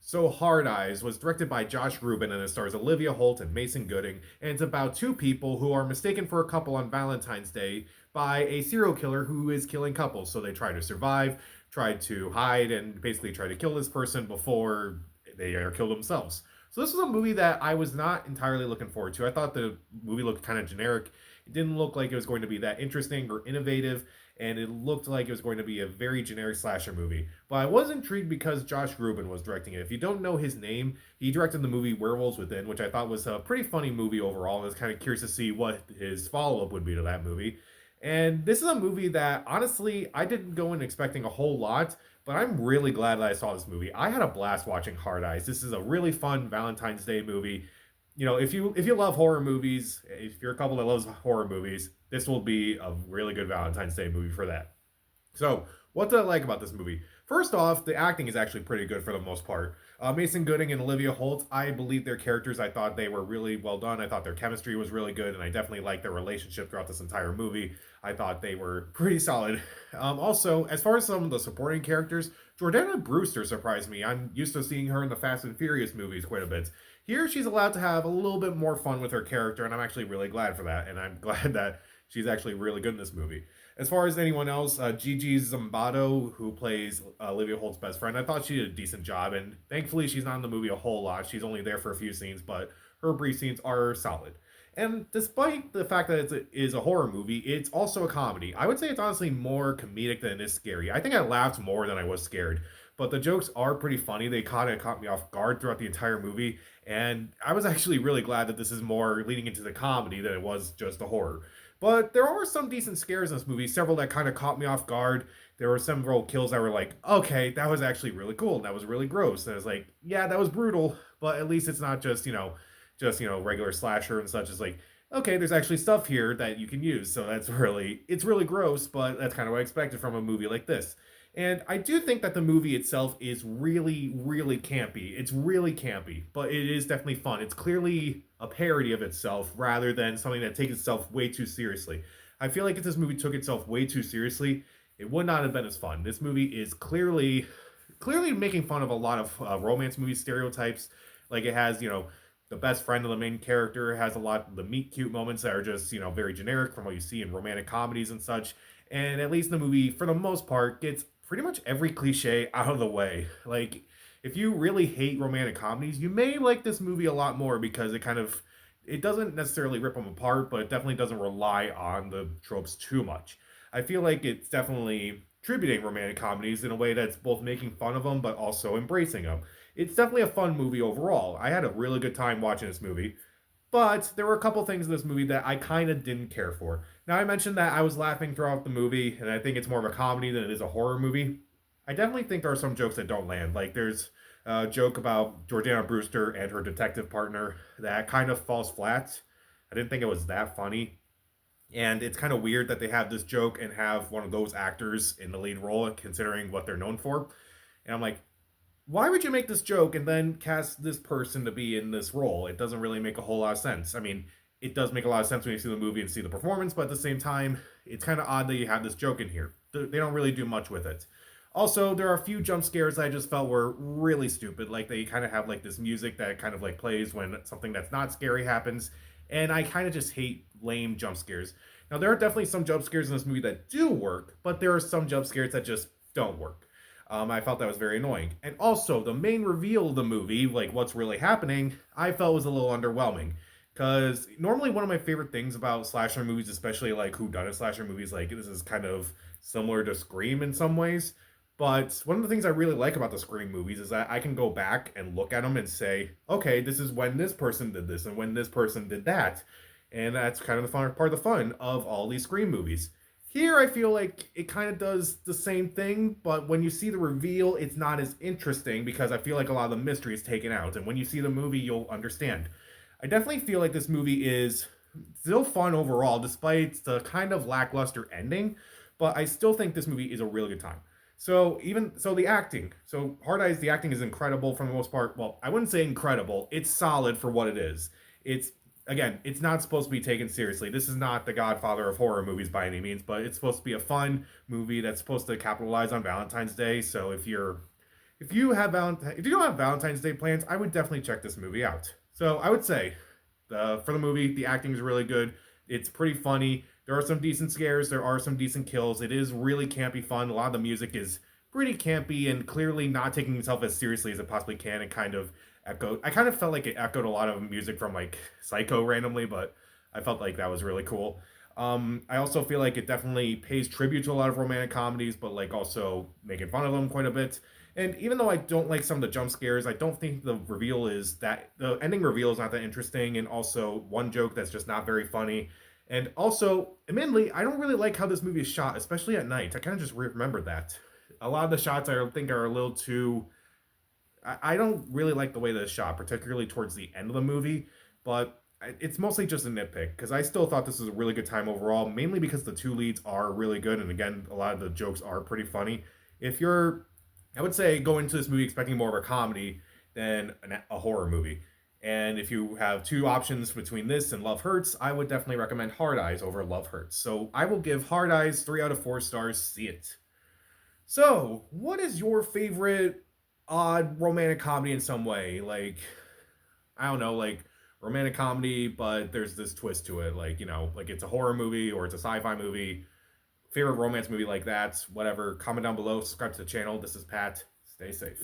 So Hard Eyes was directed by Josh Rubin and it stars Olivia Holt and Mason Gooding, and it's about two people who are mistaken for a couple on Valentine's Day by a serial killer who is killing couples. So they try to survive, try to hide, and basically try to kill this person before they are killed themselves. So this was a movie that I was not entirely looking forward to. I thought the movie looked kind of generic. It didn't look like it was going to be that interesting or innovative, and it looked like it was going to be a very generic slasher movie. But I was intrigued because Josh Rubin was directing it. If you don't know his name, he directed the movie Werewolves Within, which I thought was a pretty funny movie overall. I was kind of curious to see what his follow up would be to that movie. And this is a movie that honestly I didn't go in expecting a whole lot, but I'm really glad that I saw this movie. I had a blast watching Hard Eyes. This is a really fun Valentine's Day movie. If you love horror movies, if you're a couple that loves horror movies, this will be a really good Valentine's Day movie for that. So, what did I like about this movie? First off, the acting is actually pretty good for the most part. Mason Gooding and Olivia Holt, I believe their characters. I thought they were really well done. I thought their chemistry was really good, and I definitely liked their relationship throughout this entire movie. I thought they were pretty solid. Also, as far as some of the supporting characters, Jordana Brewster surprised me. I'm used to seeing her in the Fast and Furious movies quite a bit. Here, she's allowed to have a little bit more fun with her character, and I'm actually really glad for that. And I'm glad that she's actually really good in this movie. As far as anyone else, Gigi Zimbardo, who plays Olivia Holt's best friend, I thought she did a decent job, and thankfully she's not in the movie a whole lot. She's only there for a few scenes, but her brief scenes are solid. And despite the fact that it is a horror movie, it's also a comedy. I would say it's honestly more comedic than it is scary. I think I laughed more than I was scared, but the jokes are pretty funny. They kind of caught me off guard throughout the entire movie, and I was actually really glad that this is more leading into the comedy than it was just the horror. But there are some decent scares in this movie, several that kind of caught me off guard. There were several kills that were like, okay, that was actually really cool. And that was really gross. And I was like, yeah, that was brutal, but at least it's not just regular slasher and such. It's like, okay, there's actually stuff here that you can use. So it's really gross, but that's kind of what I expected from a movie like this. And I do think that the movie itself is really, really campy. It's really campy, but it is definitely fun. It's clearly a parody of itself rather than something that takes itself way too seriously. I feel like if this movie took itself way too seriously, it would not have been as fun. This movie is clearly making fun of a lot of romance movie stereotypes. Like it has, the best friend of the main character has a lot of the meet cute moments that are just, very generic from what you see in romantic comedies and such. And at least the movie, for the most part, gets pretty much every cliche out of the way. Like, if you really hate romantic comedies, you may like this movie a lot more because it doesn't necessarily rip them apart, but it definitely doesn't rely on the tropes too much. I feel like it's definitely tributing romantic comedies in a way that's both making fun of them but also embracing them. It's definitely a fun movie overall. I had a really good time watching this movie. But there were a couple things in this movie that I kind of didn't care for. Now, I mentioned that I was laughing throughout the movie, and I think it's more of a comedy than it is a horror movie. I definitely think there are some jokes that don't land. Like, there's a joke about Jordana Brewster and her detective partner that kind of falls flat. I didn't think it was that funny. And it's kind of weird that they have this joke and have one of those actors in the lead role, considering what they're known for. And I'm like, why would you make this joke and then cast this person to be in this role? It doesn't really make a whole lot of sense. I mean, it does make a lot of sense when you see the movie and see the performance, but at the same time, it's kind of odd that you have this joke in here. They don't really do much with it. Also, there are a few jump scares I just felt were really stupid. Like they kind of have like this music that kind of like plays when something that's not scary happens, and I kind of just hate lame jump scares. Now, there are definitely some jump scares in this movie that do work, but there are some jump scares that just don't work. I felt that was very annoying. And also, the main reveal of the movie, like what's really happening, I felt was a little underwhelming. Because normally one of my favorite things about slasher movies, especially like whodunit slasher movies, like this is kind of similar to Scream in some ways. But one of the things I really like about the Scream movies is that I can go back and look at them and say, okay, this is when this person did this and when this person did that. And that's kind of the fun part of the fun of all these Scream movies. Here, I feel like it kind of does the same thing, but when you see the reveal, it's not as interesting because I feel like a lot of the mystery is taken out. And when you see the movie, you'll understand. I definitely feel like this movie is still fun overall, despite the kind of lackluster ending. But I still think this movie is a really good time. The acting. So Hard Eyes, the acting is incredible for the most part. Well, I wouldn't say incredible. It's solid for what it is. It's again, it's not supposed to be taken seriously. This is not the Godfather of horror movies by any means, but it's supposed to be a fun movie that's supposed to capitalize on Valentine's Day. So if you're if you don't have Valentine's Day plans, I would definitely check this movie out. So I would say for the movie, the acting is really good. It's pretty funny. There are some decent scares. There are some decent kills. It is really campy fun. A lot of the music is pretty campy and clearly not taking itself as seriously as it possibly can. And kind of echoed. I kind of felt like it echoed a lot of music from like Psycho randomly, but I felt like that was really cool. I also feel like it definitely pays tribute to a lot of romantic comedies, but like also making fun of them quite a bit. And even though I don't like some of the jump scares, I don't think the ending reveal is not that interesting. And also one joke that's just not very funny. And also, admittedly, I don't really like how this movie is shot, especially at night. I kind of just remembered that. A lot of the shots I think are a little too. I don't really like the way that it's shot, particularly towards the end of the movie. But it's mostly just a nitpick because I still thought this was a really good time overall, mainly because the two leads are really good. And again, a lot of the jokes are pretty funny. If you're I would say go into this movie expecting more of a comedy than a horror movie. And if you have two options between this and Love Hurts, I would definitely recommend Hard Eyes over Love Hurts. So I will give Hard Eyes 3 out of 4 stars. See it. So, what is your favorite odd romantic comedy in some way? Like, I don't know, like romantic comedy, but there's this twist to it. Like, like it's a horror movie or it's a sci fi movie. Favorite romance movie like that, whatever. Comment down below, subscribe to the channel. This is Pat. Stay safe.